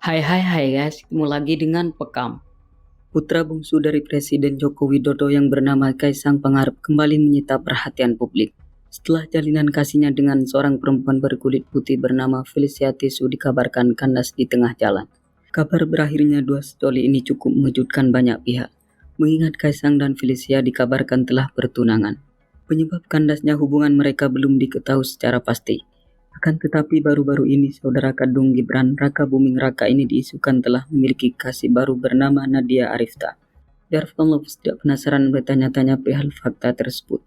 Hai hai hai guys, ketemu lagi dengan Pekam. Putra bungsu dari Presiden Joko Widodo yang bernama Kaisang Pangarep kembali menyita perhatian publik. Setelah jalinan kasihnya dengan seorang perempuan berkulit putih bernama Felicia Tisu dikabarkan kandas di tengah jalan. Kabar berakhirnya dua sejoli ini cukup mengejutkan banyak pihak, mengingat Kaisang dan Felicia dikabarkan telah bertunangan. Penyebab kandasnya hubungan mereka belum diketahui secara pasti. Akan tetapi baru-baru ini saudara kandung Gibran, Raka Buming Raka ini diisukan telah memiliki kasih baru bernama Nadia Arifta. Biar Lovers tidak penasaran bertanya-tanya perihal fakta tersebut.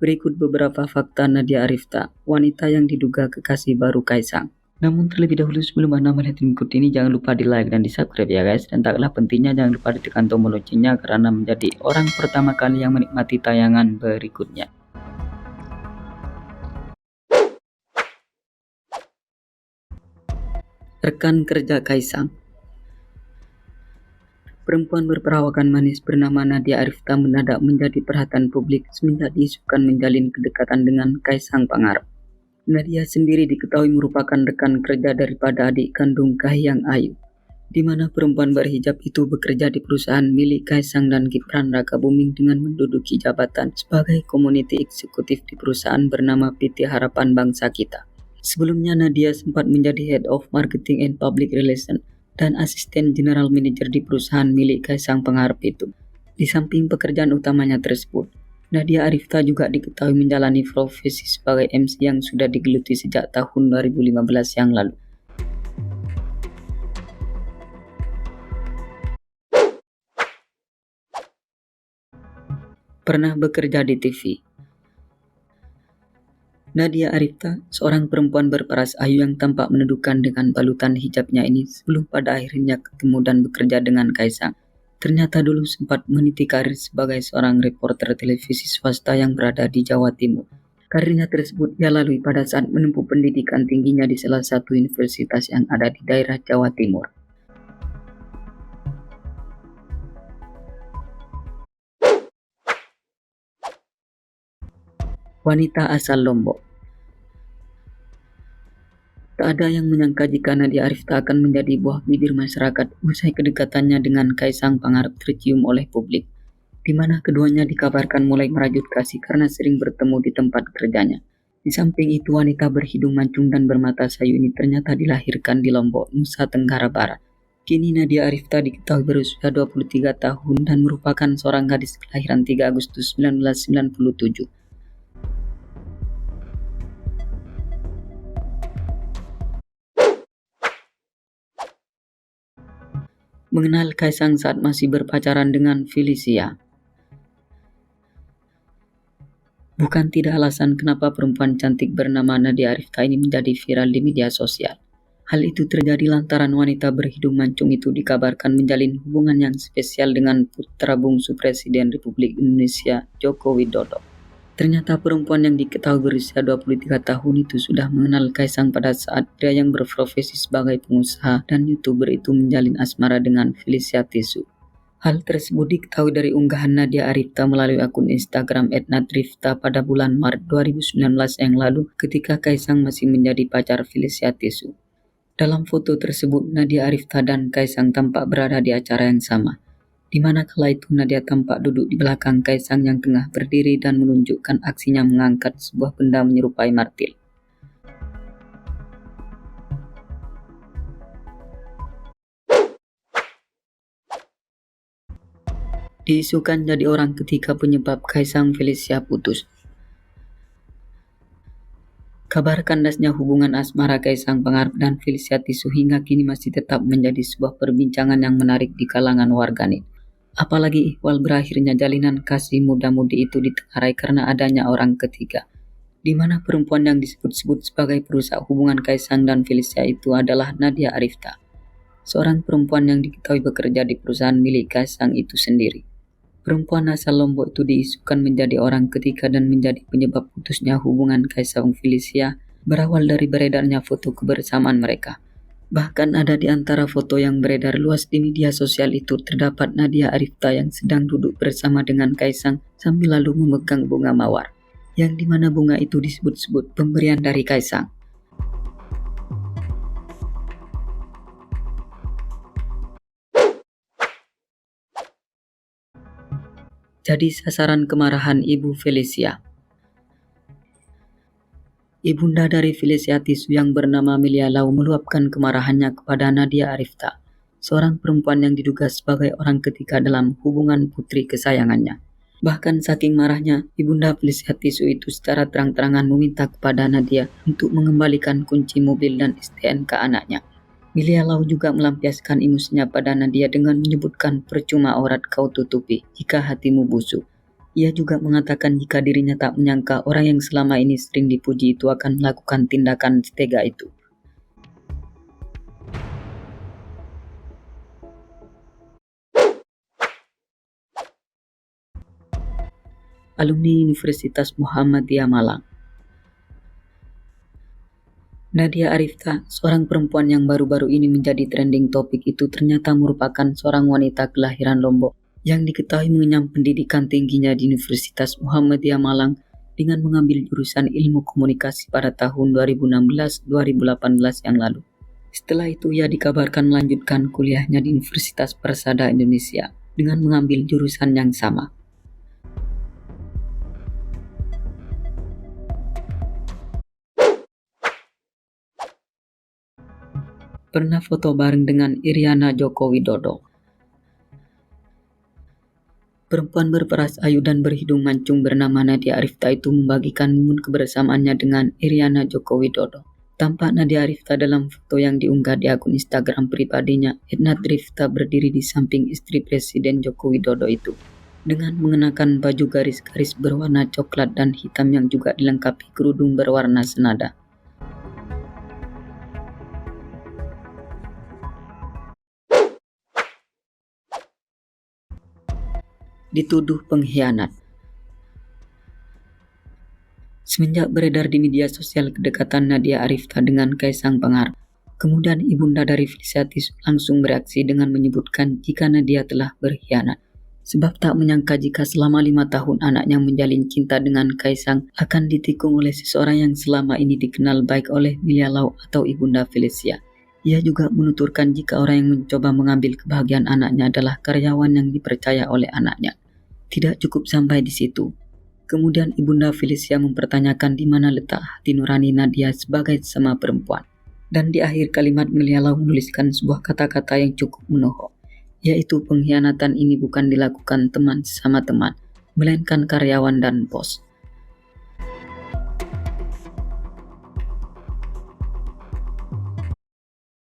Berikut beberapa fakta Nadia Arifta, wanita yang diduga kekasih baru Kaisang. Namun terlebih dahulu sebelum Anda melihat berikut ini jangan lupa di like dan di subscribe ya guys. Dan tak kalah pentingnya jangan lupa ditekan tombol loncengnya karena menjadi orang pertama kali yang menikmati tayangan berikutnya. Rekan kerja Kaisang. Perempuan berperawakan manis bernama Nadia Arifta mendadak menjadi perhatian publik semenjak diisukan menjalin kedekatan dengan Kaisang Pangarep. Nadia sendiri diketahui merupakan rekan kerja daripada adik kandung Kahiyang Ayu, di mana perempuan berhijab itu bekerja di perusahaan milik Kaisang dan Gibran Raka Buming dengan menduduki jabatan sebagai community eksekutif di perusahaan bernama PT Harapan Bangsa Kita. Sebelumnya Nadia sempat menjadi Head of Marketing and Public Relations dan Asisten General Manager di perusahaan milik Kaisang Pangarep itu. Di samping pekerjaan utamanya tersebut, Nadia Arifta juga diketahui menjalani profesi sebagai MC yang sudah digeluti sejak tahun 2015 yang lalu. Pernah bekerja di TV. Nadia Arifta, seorang perempuan berparas ayu yang tampak menundukkan dengan balutan hijabnya ini sebelum pada akhirnya ketemu dan bekerja dengan Kaisang. Ternyata dulu sempat meniti karir sebagai seorang reporter televisi swasta yang berada di Jawa Timur. Karirnya tersebut ia lalui pada saat menempuh pendidikan tingginya di salah satu universitas yang ada di daerah Jawa Timur. Wanita asal Lombok. Tak ada yang menyangka jika Nadia Arifta akan menjadi buah bibir masyarakat usai kedekatannya dengan Kaisang Pangarep tercium oleh publik, di mana keduanya dikabarkan mulai merajut kasih karena sering bertemu di tempat kerjanya. Di samping itu, wanita berhidung mancung dan bermata sayu ini ternyata dilahirkan di Lombok, Nusa Tenggara Barat. Kini Nadia Arifta diketahui berusia 23 tahun dan merupakan seorang gadis kelahiran 3 Agustus 1997. Mengenal Kaisang saat masih berpacaran dengan Felicia. Bukan tidak alasan kenapa perempuan cantik bernama Nadia Arifta ini menjadi viral di media sosial. Hal itu terjadi lantaran wanita berhidung mancung itu dikabarkan menjalin hubungan yang spesial dengan putra bungsu Presiden Republik Indonesia Joko Widodo. Ternyata perempuan yang diketahui berusia 23 tahun itu sudah mengenal Kaisang pada saat pria yang berprofesi sebagai pengusaha dan YouTuber itu menjalin asmara dengan Felicia Tisu. Hal tersebut diketahui dari unggahan Nadia Arifta melalui akun Instagram @nadrifta pada bulan Maret 2019 yang lalu ketika Kaisang masih menjadi pacar Felicia Tisu. Dalam foto tersebut, Nadia Arifta dan Kaisang tampak berada di acara yang sama, di mana kala itu Nadia tampak duduk di belakang Kaisang yang tengah berdiri dan menunjukkan aksinya mengangkat sebuah benda menyerupai martil. Diisukan jadi orang ketiga penyebab Kaisang Felicia putus. Kabar kandasnya hubungan asmara Kaisang Pangarep dan Felicia Tisu hingga kini masih tetap menjadi sebuah perbincangan yang menarik di kalangan warganet. Apalagi ihwal berakhirnya jalinan kasih muda-mudi itu ditengarai karena adanya orang ketiga, di mana perempuan yang disebut-sebut sebagai perusak hubungan Kaisang dan Felicia itu adalah Nadia Arifta, seorang perempuan yang diketahui bekerja di perusahaan milik Kaisang itu sendiri. Perempuan asal Lombok itu diisukan menjadi orang ketiga dan menjadi penyebab putusnya hubungan Kaisang Felicia berawal dari beredarnya foto kebersamaan mereka. Bahkan ada di antara foto yang beredar luas di media sosial itu terdapat Nadia Arifta yang sedang duduk bersama dengan Kaisang sambil lalu memegang bunga mawar, yang dimana bunga itu disebut-sebut pemberian dari Kaisang. jadi sasaran kemarahan Ibu Felicia. Ibunda dari Felicia Tisu yang bernama Milia Lau meluapkan kemarahannya kepada Nadia Arifta, seorang perempuan yang diduga sebagai orang ketiga dalam hubungan putri kesayangannya. Bahkan saking marahnya, Ibunda Felicia Tisu itu secara terang-terangan meminta kepada Nadia untuk mengembalikan kunci mobil dan STNK anaknya. Milia Lau juga melampiaskan emosinya pada Nadia dengan menyebutkan percuma aurat kau tutupi jika hatimu busuk. Ia juga mengatakan jika dirinya tak menyangka orang yang selama ini sering dipuji itu akan melakukan tindakan setega itu. Alumni Universitas Muhammadiyah Malang. Nadia Arifta, seorang perempuan yang baru-baru ini menjadi trending topik itu ternyata merupakan seorang wanita kelahiran Lombok yang diketahui mengenyam pendidikan tingginya di Universitas Muhammadiyah Malang dengan mengambil jurusan ilmu komunikasi pada tahun 2016-2018 yang lalu. Setelah itu ia dikabarkan melanjutkan kuliahnya di Universitas Persada Indonesia dengan mengambil jurusan yang sama. Pernah foto bareng dengan Iriana Joko Widodo. Perempuan berperas ayu dan berhidung mancung bernama Nadia Arifta itu membagikan momen kebersamaannya dengan Iriana Joko Widodo. Tampak Nadia Arifta dalam foto yang diunggah di akun Instagram pribadinya, @nadraifta berdiri di samping istri Presiden Joko Widodo itu, dengan mengenakan baju garis-garis berwarna coklat dan hitam yang juga dilengkapi kerudung berwarna senada. Dituduh pengkhianat. Semenjak beredar di media sosial kedekatan Nadia Arifta dengan Kaisang Pangarep, kemudian ibunda dari Felicia Tisu langsung bereaksi dengan menyebutkan jika Nadia telah berkhianat. Sebab tak menyangka jika selama 5 tahun anaknya menjalin cinta dengan Kaisang akan ditikung oleh seseorang yang selama ini dikenal baik oleh Milia Lau atau ibunda Felicia. Ia juga menuturkan jika orang yang mencoba mengambil kebahagiaan anaknya adalah karyawan yang dipercaya oleh anaknya. Tidak cukup sampai di situ. Kemudian ibunda Felicia mempertanyakan di mana letak hati nurani Nadia sebagai sesama perempuan. Dan di akhir kalimat Milia Lau menuliskan sebuah kata-kata yang cukup menohok, yaitu pengkhianatan ini bukan dilakukan teman sesama teman, melainkan karyawan dan bos.